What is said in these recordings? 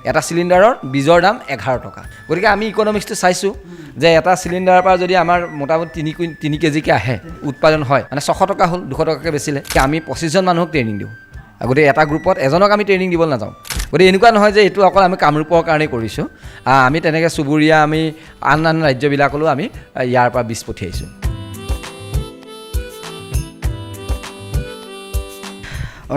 এটা চিলিণ্ডাৰৰ বীজৰ দাম 11 টকা গতিকে আমি ইকনমিক্সটো চাইছোঁ যে এটা চিলিণ্ডাৰৰ পৰা যদি আমাৰ মোটামুটি 3 কেজিকৈ আহে উৎপাদন হয় মানে 600 টকা হ'ল 200 টকাকৈ বেচিলে আমি 25জন মানুহক ট্ৰেইনিং দিওঁ গতিকে এটা গ্ৰুপত এজনক আমি ট্ৰেইনিং দিবলৈ নাযাওঁ গতিকে এনেকুৱা নহয় যে এইটো অকল আমি কামৰূপৰ কাৰণেই কৰিছোঁ আমি তেনেকৈ চুবুৰীয়া আমি আন ৰাজ্যবিলাকলৈও আমি ইয়াৰ পৰা বীজ পঠিয়াইছোঁ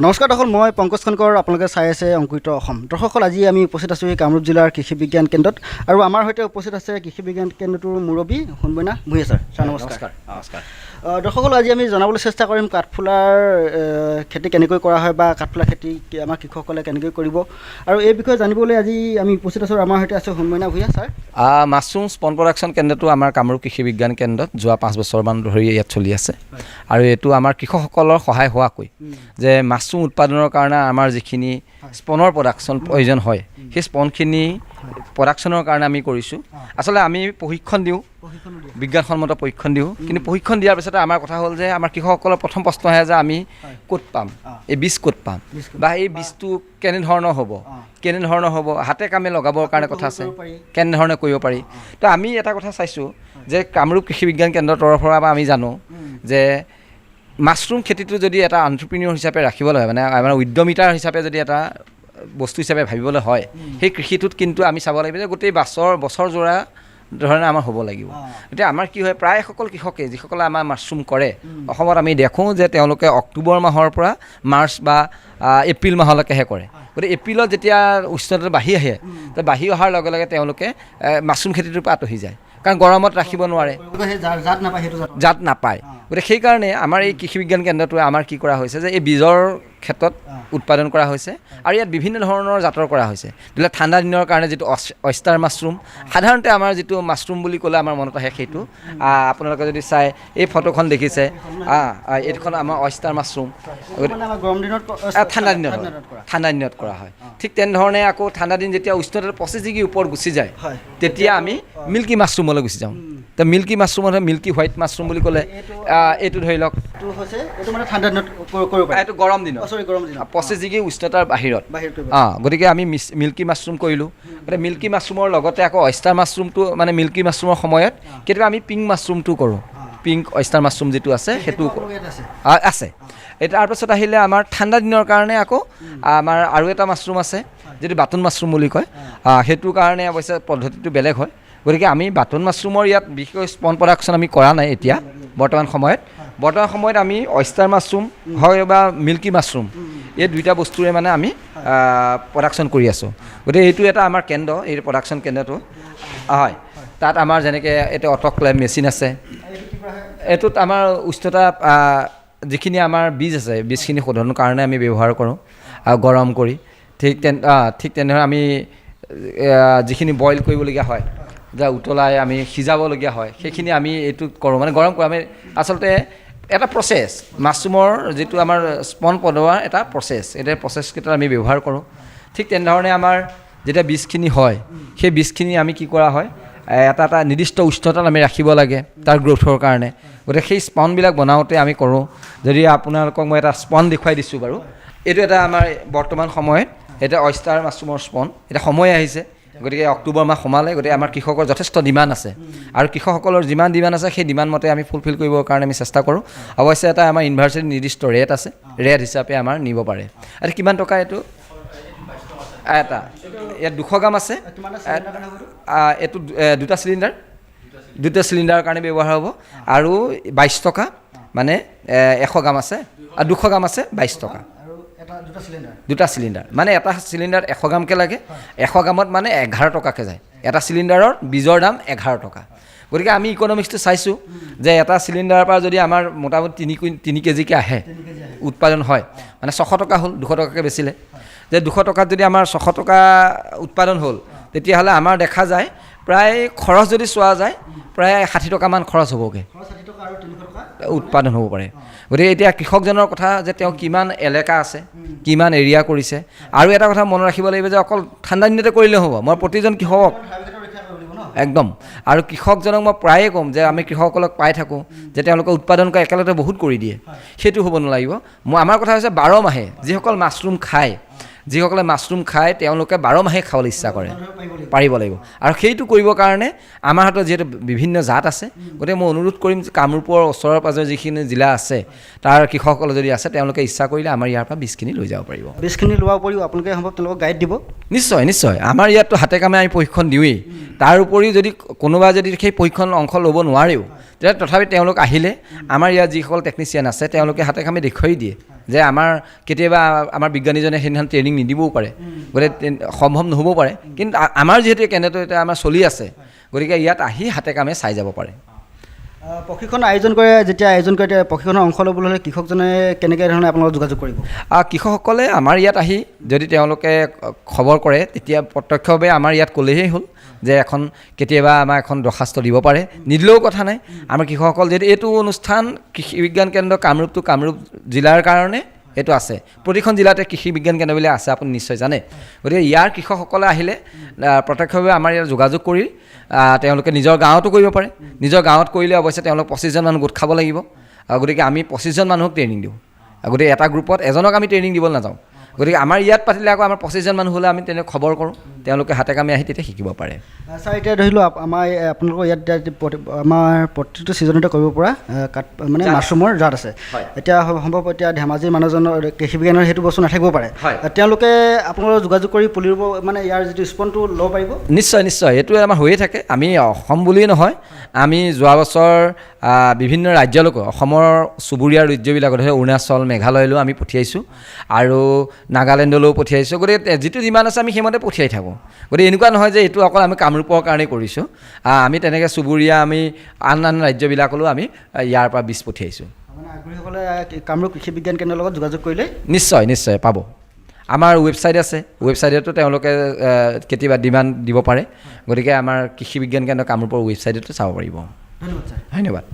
নমস্কাৰ দৰ্শক মই পংকজ খনকৰ আপোনালোকে চাই আছে অংকুৰিত অসম দৰ্শকসকল আজি আমি উপস্থিত আছোঁ এই কামৰূপ জিলাৰ কৃষি বিজ্ঞান কেন্দ্ৰত আৰু আমাৰ সৈতে উপস্থিত আছে কৃষি বিজ্ঞান কেন্দ্ৰটোৰ মুৰব্বী সোণমইনা ভূঞা ছাৰ নমস্কাৰ দৰ্শকসকল আজি আমি জনাবলৈ চেষ্টা কৰিম কাঠফুলাৰ খেতি কেনেকৈ কৰা হয় বা কাঠফুলা খেতি আমাৰ কৃষকসকলে কেনেকৈ কৰিব আৰু এই বিষয়ে জানিবলৈ আজি আমি উপস্থিত আছোঁ আমাৰ সৈতে আছে সোণমইনা ভূঞা ছাৰ মাছৰুম স্পন প্ৰডাকশ্যন কেন্দ্ৰটো আমাৰ কামৰূপ কৃষি বিজ্ঞান কেন্দ্ৰত যোৱা 5 বছৰমান ধৰি ইয়াত চলি আছে আৰু এইটো আমাৰ কৃষকসকলৰ সহায় হোৱাকৈ যে মাছৰুম উৎপাদনৰ কাৰণে আমাৰ যিখিনি স্পনৰ প্ৰডাকশ্যন প্ৰয়োজন হয় সেই স্পনখিনি প্ৰডাকশ্যনৰ কাৰণে আমি কৰিছোঁ আচলতে আমি প্ৰশিক্ষণ দিওঁ বিজ্ঞানসন্মত প্ৰশিক্ষণ দিওঁ কিন্তু প্ৰশিক্ষণ দিয়াৰ পিছতে আমাৰ কথা হ'ল যে আমাৰ কৃষকসকলৰ প্ৰথম প্ৰশ্ন আহে যে আমি ক'ত পাম এই বীজ ক'ত পাম বা এই বীজটো কেনেধৰণৰ হ'ব হাতে কামে লগাবৰ কাৰণে কথা আছে কেনেধৰণে কৰিব পাৰি তো আমি এটা কথা চাইছোঁ যে কামৰূপ কৃষি বিজ্ঞান কেন্দ্ৰৰ তৰফৰ পৰা আমি জানো যে মাছৰুম খেতিটো যদি এটা এণ্টাৰপ্ৰিনিয়ৰ হিচাপে ৰাখিবলৈ হয় মানে আমাৰ উদ্যমিতাৰ হিচাপে যদি এটা বস্তু হিচাপে ভাবিবলৈ হয় সেই কৃষিটোত কিন্তু আমি চাব লাগিব যে গোটেই বছৰ জোৰা ধৰণে আমাৰ হ'ব লাগিব এতিয়া আমাৰ কি হয় প্ৰায় সকল কৃষকে যিসকলে আমাৰ মাছৰুম কৰে অসমত আমি দেখোঁ যে তেওঁলোকে অক্টোবৰ মাহৰ পৰা মাৰ্চ বা এপ্ৰিল মাহলৈকেহে কৰে গতিকে এপ্ৰিলত যেতিয়া উষ্ণতা বাঢ়ি আহে বাঢ়ি অহাৰ লগে লগে তেওঁলোকে মাছৰুম খেতিটোৰ পৰা আঁতৰি যায় কাৰণ গৰমত ৰাখিব নোৱাৰে জাত নাপায় গতিকে সেইকাৰণে আমাৰ এই কৃষি বিজ্ঞান কেন্দ্ৰটোৱে আমাৰ কি কৰা হৈছে যে এই বীজৰ ক্ষেত্ৰত উৎপাদন কৰা হৈছে আৰু ইয়াত বিভিন্ন ধৰণৰ জাতৰ কৰা হৈছে ধৰি ঠাণ্ডা দিনৰ কাৰণে যিটো অয়েষ্টাৰ মাছৰুম সাধাৰণতে আমাৰ যিটো মাছৰুম বুলি ক'লে আমাৰ মনত আহে সেইটো আপোনালোকে যদি চাই এই ফটোখন দেখিছে এইখন আমাৰ অয়েষ্টাৰ মাছৰুম ঠাণ্ডা দিনত কৰা হয় ঠিক তেনেধৰণে আকৌ ঠাণ্ডা দিন যেতিয়া উষ্ণতা 25 ডিগ্ৰী ওপৰত গুচি যায় তেতিয়া আমি মিল্কী মাছৰুমলৈ গুচি যাওঁ তো মিল্কী মাছৰুমত মিল্কী হোৱাইট মাছৰুম বুলি ক'লে এইটো ধৰি লওক এইটো গৰম দিনত 25 ডিগ্ৰী উষ্ণতাৰ বাহিৰত গতিকে আমি মিল্কী মাছৰুম কৰিলোঁ গতিকে মিল্কী মাছৰুমৰ লগতে আকৌ অয়েষ্টাৰ মাছৰুমটো মানে মিল্কী মাছৰুমৰ সময়ত কেতিয়াবা আমি পিংক মাছৰুমটো কৰোঁ পিংক অয়েষ্টাৰ মাছৰুম যিটো আছে সেইটো আছে তাৰপাছত আহিলে আমাৰ ঠাণ্ডা দিনৰ কাৰণে আকৌ আমাৰ আৰু এটা মাছৰুম আছে যিটো বাটন মাছৰুম বুলি কয় সেইটোৰ কাৰণে অৱশ্যে পদ্ধতিটো বেলেগ হয় গতিকে আমি বাটন মাছৰুমৰ ইয়াত বিশেষকৈ স্পন প্ৰডাকশ্যন আমি কৰা নাই এতিয়া বৰ্তমান সময়ত আমি অয়েষ্টাৰ মাছৰুম হয় বা মিল্কী মাছৰুম এই দুইটা বস্তুৰে মানে আমি প্ৰডাকশ্যন কৰি আছোঁ গতিকে এইটো এটা আমাৰ কেন্দ্ৰ এই প্ৰডাকশ্যন কেন্দ্ৰটো হয় তাত আমাৰ যেনেকৈ এতিয়া অট'ক্লেভ মেচিন আছে এইটোত আমাৰ উষ্ণতা যিখিনি আমাৰ বীজ আছে বীজখিনি শোধনৰ কাৰণে আমি ব্যৱহাৰ কৰোঁ আৰু গৰম কৰি ঠিক তেনেধৰণে আমি যিখিনি বইল কৰিবলগীয়া হয় যা উতলাই আমি সিজাবলগীয়া হয় সেইখিনি আমি এইটো কৰোঁ মানে গৰম কৰোঁ আমি আচলতে এটা প্ৰচেছ মাছৰুমৰ যিটো আমাৰ স্পন পদোৱাৰ এটা প্ৰচেছকেইটা আমি ব্যৱহাৰ কৰোঁ ঠিক তেনেধৰণে আমাৰ যেতিয়া বীজখিনি হয় সেই বীজখিনি আমি কি কৰা হয় এটা নিৰ্দিষ্ট উষ্ণতাত আমি ৰাখিব লাগে তাৰ গ্ৰ'থৰ কাৰণে গতিকে সেই স্পনবিলাক বনাওঁতে আমি কৰোঁ যদি আপোনালোকক মই এটা স্পন দেখুৱাই দিছোঁ বাৰু এইটো এটা আমাৰ বৰ্তমান সময়ত এটা অয়েষ্টাৰ মাছৰুমৰ স্পন এটা সময় আহিছে গতিকে অক্টোবৰ মাহ সোমালে গতিকে আমাৰ কৃষকৰ যথেষ্ট ডিমাণ্ড আছে আৰু কৃষকসকলৰ যিমান ডিমাণ্ড আছে সেই ডিমাণ্ড মতে আমি ফুলফিল কৰিবৰ কাৰণে আমি চেষ্টা কৰোঁ অৱশ্যে এটা আমাৰ ইউনিভাৰ্চিটিৰ নিৰ্দিষ্ট ৰেট আছে ৰেট হিচাপে আমাৰ নিব পাৰে আৰু কিমান টকা এইটো এটা ইয়াত 200 গ্ৰাম আছে এইটো দুটা চিলিণ্ডাৰৰ কাৰণে ব্যৱহাৰ হ'ব আৰু 22 টকা মানে 100 গ্ৰাম আছে আৰু 200 গ্ৰাম আছে 22 টকা দুটা চিলিণ্ডাৰ মানে এটা চিলিণ্ডাৰত 100 গ্ৰামকৈ লাগে 100 গ্ৰামত মানে 11 টকাকৈ যায় এটা চিলিণ্ডাৰৰ বীজৰ দাম 11 টকা গতিকে আমি ইকনমিক্সটো চাইছোঁ যে এটা চিলিণ্ডাৰৰ পৰা যদি আমাৰ মোটামুটি 3 কেজিকৈ আহে উৎপাদন হয় মানে 600 টকা হ'ল 200 টকাকৈ বেচিলে যে 200 টকাত যদি আমাৰ 600 টকা উৎপাদন হ'ল তেতিয়াহ'লে আমাৰ দেখা যায় প্ৰায় খৰচ যদি চোৱা যায় প্ৰায় 60 টকামান খৰচ হ'বগৈ উৎপাদন হ'ব পাৰে গতিকে এতিয়া কৃষকজনৰ কথা যে তেওঁ কিমান এলেকা আছে কিমান এৰিয়া কৰিছে আৰু এটা কথা মনত ৰাখিব লাগিব যে অকল ঠাণ্ডা দিনতে কৰিলে হ'ব মই প্ৰতিজন কৃষক একদম আৰু কৃষকজনক মই প্ৰায়ে ক'ম যে আমি কৃষকসকলক পাই থাকোঁ যে তেওঁলোকে উৎপাদন কৰি একেলগতে বহুত কৰি দিয়ে সেইটো হ'ব নালাগিব মই আমাৰ কথা হৈছে 12 মাহে যিসকল মাছৰুম খায় যিসকলে মাছৰুম খায় তেওঁলোকে 12 মাহে খাবলৈ ইচ্ছা কৰে, পাৰিব লাগিব। আৰু সেইটো কৰিবৰ কাৰণে আমাৰ হাতত যিহেতু বিভিন্ন জাত আছে, গতিকে মই অনুৰোধ কৰিম যে কামৰূপৰ ওচৰৰ পাজৰ যিখিনি জিলা আছে তাৰ কৃষকসকলে যদি আছে তেওঁলোকে ইচ্ছা কৰিলে আমাৰ ইয়াৰ পৰা বীজখিনি লৈ যাব পাৰিব। বীজখিনি লোৱাৰ উপৰিও আপোনালোকে সম্ভৱ তেওঁলোকক গাইড দিব? নিশ্চয় নিশ্চয়, আমাৰ ইয়াততো হাতে কামে আমি প্ৰশিক্ষণ দিওঁৱেই। তাৰ উপৰিও যদি কোনোবা যদি সেই প্ৰশিক্ষণ অংশ ল'ব নোৱাৰেও, তেতিয়া তথাপি তেওঁলোক আহিলে আমাৰ ইয়াত যিসকল টেকনিচিয়ান আছে তেওঁলোকে হাতে কামে দেখুৱাই দিয়ে যে আমাৰ কেতিয়াবা আমাৰ বিজ্ঞানীজনে সেইদিনাখন ট্ৰেইনিং নিদিবও পাৰে, গতিকে সম্ভৱ নহ'বও পাৰে, কিন্তু আমাৰ যিহেতু কেন্দ্ৰটো এতিয়া আমাৰ চলি আছে, গতিকে ইয়াত আহি হাতে কামে চাই যাব পাৰে। প্ৰশিক্ষণ আয়োজন কৰে, যেতিয়া আয়োজন কৰে তেতিয়া প্ৰশিক্ষণৰ অংশ ল'বলৈ হ'লে কৃষকজনে কেনেকৈ ধৰণে আপোনালোকক যোগাযোগ কৰিব? কৃষকসকলে আমাৰ ইয়াত আহি যদি তেওঁলোকে খবৰ কৰে তেতিয়া প্ৰত্যক্ষভাৱে আমাৰ ইয়াত ক'লেই হ'ল যে কেতিয়াবা আমাৰ এখন দৰখাস্ত দিব পাৰে, নিদিলেও কথা নাই। আমাৰ কৃষকসকল যিহেতু এইটো অনুষ্ঠান কৃষি বিজ্ঞান কেন্দ্ৰ কামৰূপ জিলাৰ কাৰণে এইটো আছে, প্ৰতিখন জিলাতে কৃষি বিজ্ঞান কেন্দ্ৰবিলাক আছে, আপুনি নিশ্চয় জানে। গতিকে ইয়াৰ কৃষকসকলে আহিলে প্ৰত্যক্ষভাৱে আমাৰ ইয়াত যোগাযোগ কৰি তেওঁলোকে নিজৰ গাঁৱতো কৰিব পাৰে। নিজৰ গাঁৱত কৰিলে অৱশ্যে তেওঁলোক 25জন মানুহ গোট খাব লাগিব, গতিকে আমি 25জন মানুহক ট্ৰেইনিং দিওঁ। গতিকে এটা গ্ৰুপত এজনক আমি ট্ৰেইনিং দিবলৈ নাযাওঁ। গতিকে আমাৰ ইয়াত পাতিলে আকৌ আমাৰ 25জন মানুহ হ'লে আমি তেনেকৈ খবৰ কৰোঁ, তেওঁলোকে হাতে কামে আহি তেতিয়া শিকিব পাৰে। ছাৰ, এতিয়া ধৰি লওক আমাৰ আপোনালোকৰ ইয়াত আমাৰ প্ৰতিটো ছিজনতে কৰিব পৰা মানে মাছৰুমৰ জাত আছে। এতিয়া সম্ভৱ এতিয়া ধেমাজিৰ মানুহজনৰ কৃষি বিজ্ঞানৰ সেইটো বস্তু নাথাকিব পাৰে, তেওঁলোকে আপোনালোকৰ যোগাযোগ কৰি পুলি ৰুব মানে ইয়াৰ যিটো স্পনটো ল'ব পাৰিব? নিশ্চয় নিশ্চয়, এইটোৱে আমাৰ হৈয়ে থাকে। আমি অসম বুলিয়েই নহয়, আমি যোৱা বছৰ বিভিন্ন ৰাজ্যলৈকো অসমৰ চুবুৰীয়া ৰাজ্যবিলাকত ধৰি অৰুণাচল, মেঘালয়লৈও আমি পঠিয়াইছোঁ আৰু নাগালেণ্ডলৈও পঠিয়াইছোঁ। গতিকে যিটো যিমান আছে আমি সেইমতে পঠিয়াই থাকোঁ। গতিকে এনেকুৱা নহয় যে এইটো অকল আমি কামৰূপৰ কাৰণেই কৰিছোঁ, আমি তেনেকৈ চুবুৰীয়া আমি আন ৰাজ্যবিলাকলৈও আমি ইয়াৰ পৰা বীজ পঠিয়াইছোঁ। মানে আগ্ৰহীসকলে কামৰূপ কৃষি বিজ্ঞান কেন্দ্ৰৰ লগত যোগাযোগ কৰিলে নিশ্চয় নিশ্চয় পাব। আমাৰ ৱেবছাইট আছে, ৱেবছাইটতো তেওঁলোকে কেতিয়াবা ডিমাণ্ড দিব পাৰে। গতিকে আমাৰ কৃষি বিজ্ঞান কেন্দ্ৰ কামৰূপৰ ৱেবছাইটতো চাব পাৰিব। ধন্যবাদ ছাৰ। ধন্যবাদ।